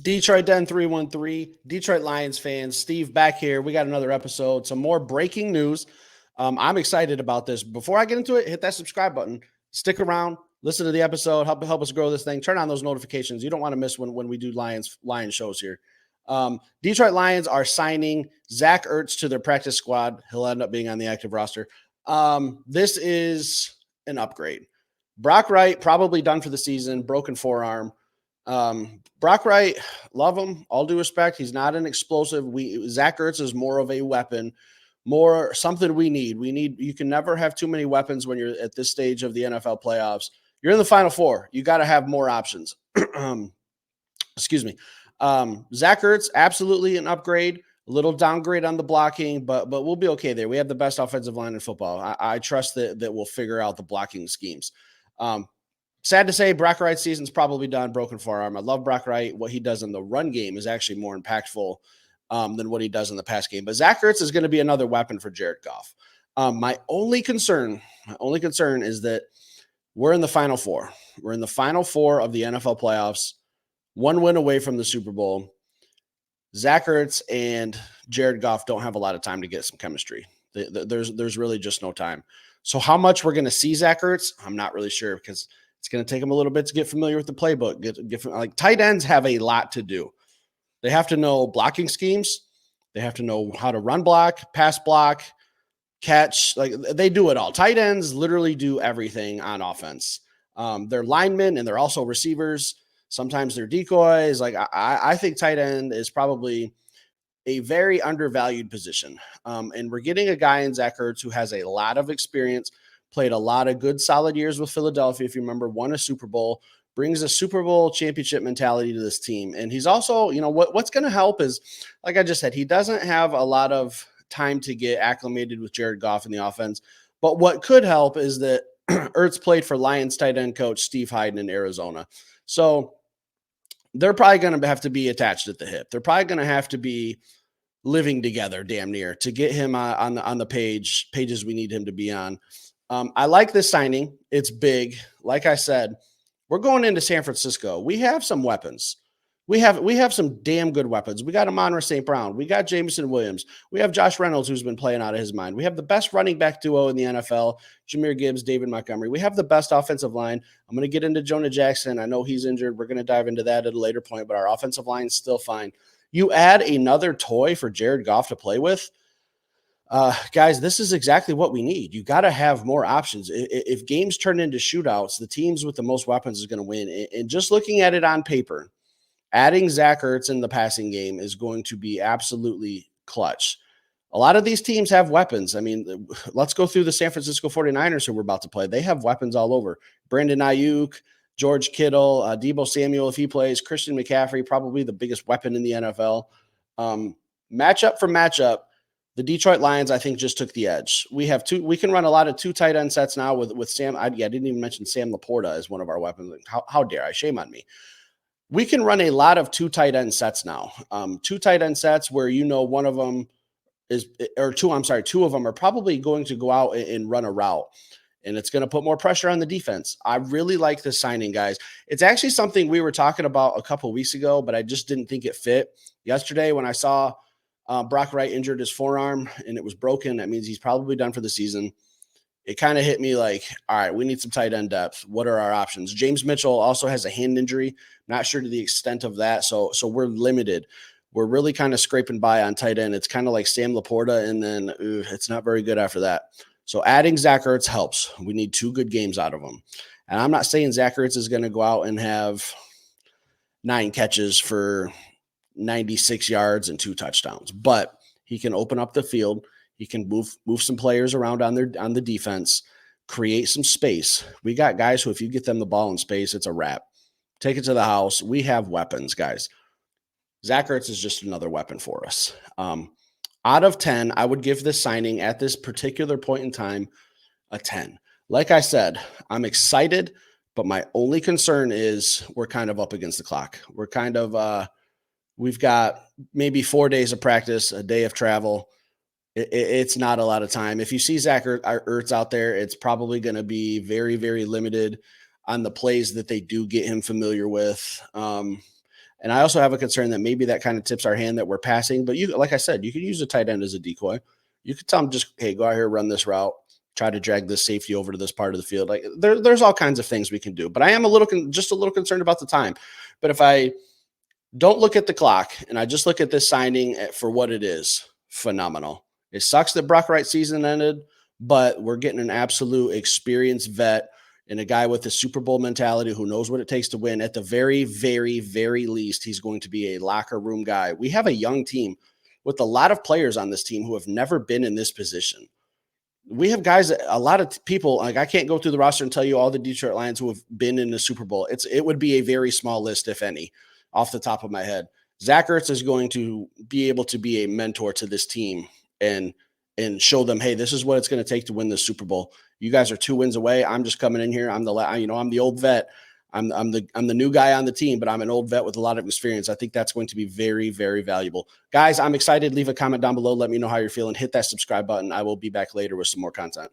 Detroit Den 313, Detroit Lions fans, Steve back here. We got another episode, some more breaking news. I'm excited about this. Before I get into it, hit that subscribe button. Stick around, listen to the episode, help us grow this thing. Turn on those notifications. You don't want to miss when we do Lions shows here. Detroit Lions are signing Zach Ertz to their practice squad. He'll end up being on the active roster. This is an upgrade. Brock Wright probably done for the season, broken forearm. Brock Wright, love him, all due respect. He's not an explosive. Zach Ertz is more of a weapon, more something we need. You can never have too many weapons when you're at this stage of the NFL playoffs. You're in the Final Four. You got to have more options. Excuse me. Zach Ertz, absolutely an upgrade, a little downgrade on the blocking, but we'll be okay there. We have the best offensive line in football. I trust that we'll figure out the blocking schemes. Sad to say, Brock Wright's season's probably done, broken forearm. I love Brock Wright. What he does in the run game is actually more impactful than what he does in the pass game. But Zach Ertz is going to be another weapon for Jared Goff. My only concern is that we're in the Final Four. We're in the Final Four of the NFL playoffs, one win away from the Super Bowl. Zach Ertz and Jared Goff don't have a lot of time to get some chemistry. There's really just no time. So how much we're going to see Zach Ertz, I'm not really sure, because it's going to take them a little bit to get familiar with the playbook. Like tight ends have a lot to do. They have to know blocking schemes. They have to know how to run block, pass block, catch. Like they do it all. Tight ends literally do everything on offense. They're linemen and they're also receivers. Sometimes they're decoys. Like I think tight end is probably a very undervalued position. And we're getting a guy in Zach Ertz who has a lot of experience, played a lot of good, solid years with Philadelphia. If you remember, won a Super Bowl, brings a Super Bowl championship mentality to this team. And he's also, what's going to help is, like I just said, he doesn't have a lot of time to get acclimated with Jared Goff in the offense. But what could help is that Ertz played for Lions tight end coach Steve Hyden in Arizona. So they're probably going to have to be attached at the hip. They're probably going to have to be living together damn near to get him on the pages we need him to be on. I like this signing. It's big. Like I said, we're going into San Francisco. We have some weapons. We have some damn good weapons. We got Amon-Ra St. Brown. We got Jameson Williams. We have Josh Reynolds, who's been playing out of his mind. We have the best running back duo in the NFL, Jahmyr Gibbs, David Montgomery. We have the best offensive line. I'm going to get into Jonah Jackson. I know he's injured. We're going to dive into that at a later point, but our offensive line is still fine. You add another toy for Jared Goff to play with. Guys, this is exactly what we need. You got to have more options. If games turn into shootouts, the teams with the most weapons is going to win. And just looking at it on paper, adding Zach Ertz in the passing game is going to be absolutely clutch. A lot of these teams have weapons. I mean, let's go through the San Francisco 49ers who we're about to play. They have weapons all over. Brandon Ayuk, George Kittle, Deebo Samuel, if he plays, Christian McCaffrey, probably the biggest weapon in the NFL. Matchup for matchup, the Detroit Lions, I think, just took the edge. We can run a lot of two tight end sets now with Sam. I didn't even mention Sam Laporta as one of our weapons. How dare I? Shame on me. We can run a lot of two tight end sets now. Two tight end sets where one of them two of them are probably going to go out and run a route. And it's going to put more pressure on the defense. I really like this signing, guys. It's actually something we were talking about a couple of weeks ago, but I just didn't think it fit. Yesterday, when I saw Brock Wright injured his forearm and it was broken, that means he's probably done for the season. It kind of hit me like, all right, we need some tight end depth. What are our options? James Mitchell also has a hand injury. Not sure to the extent of that. So we're limited. We're really kind of scraping by on tight end. It's kind of like Sam Laporta, and then it's not very good after that. So adding Zach Ertz helps. We need 2 good games out of him. And I'm not saying Zach Ertz is going to go out and have 9 catches for 96 yards and 2 touchdowns, but he can open up the field. He can move some players around on the defense, create some space. We got guys who, if you get them the ball in space, it's a wrap. Take it to the house. We have weapons, guys. Zach Ertz is just another weapon for us. Out of 10, I would give this signing at this particular point in time a 10. Like I said, I'm excited, but my only concern is we're kind of up against the clock. We're kind of we've got maybe 4 days of practice, a day of travel. It's not a lot of time. If you see Zach Ertz out there, it's probably going to be very, very limited on the plays that they do get him familiar with. And I also have a concern that maybe that kind of tips our hand that we're passing. But you, like I said, you could use a tight end as a decoy. You could tell them just, hey, go out here, run this route, try to drag this safety over to this part of the field. Like there's all kinds of things we can do. But I am just a little concerned about the time. But if I don't look at the clock and I just look at this signing for what it is, phenomenal. It sucks that Brock Wright season ended, but we're getting an absolute experienced vet and a guy with a Super Bowl mentality who knows what it takes to win. At the very, very, very least, he's going to be a locker room guy. We have a young team with a lot of players on this team who have never been in this position. We have guys, a lot of people, like I can't go through the roster and tell you all the Detroit Lions who have been in the Super Bowl. It would be a very small list, if any, off the top of my head. Zach Ertz is going to be able to be a mentor to this team and show them, hey, this is what it's going to take to win the Super Bowl. You guys are 2 wins away. I'm just coming in here. I'm the old vet. I'm the new guy on the team, but I'm an old vet with a lot of experience. I think that's going to be very, very valuable. Guys, I'm excited. Leave a comment down below. Let me know how you're feeling. Hit that subscribe button. I will be back later with some more content.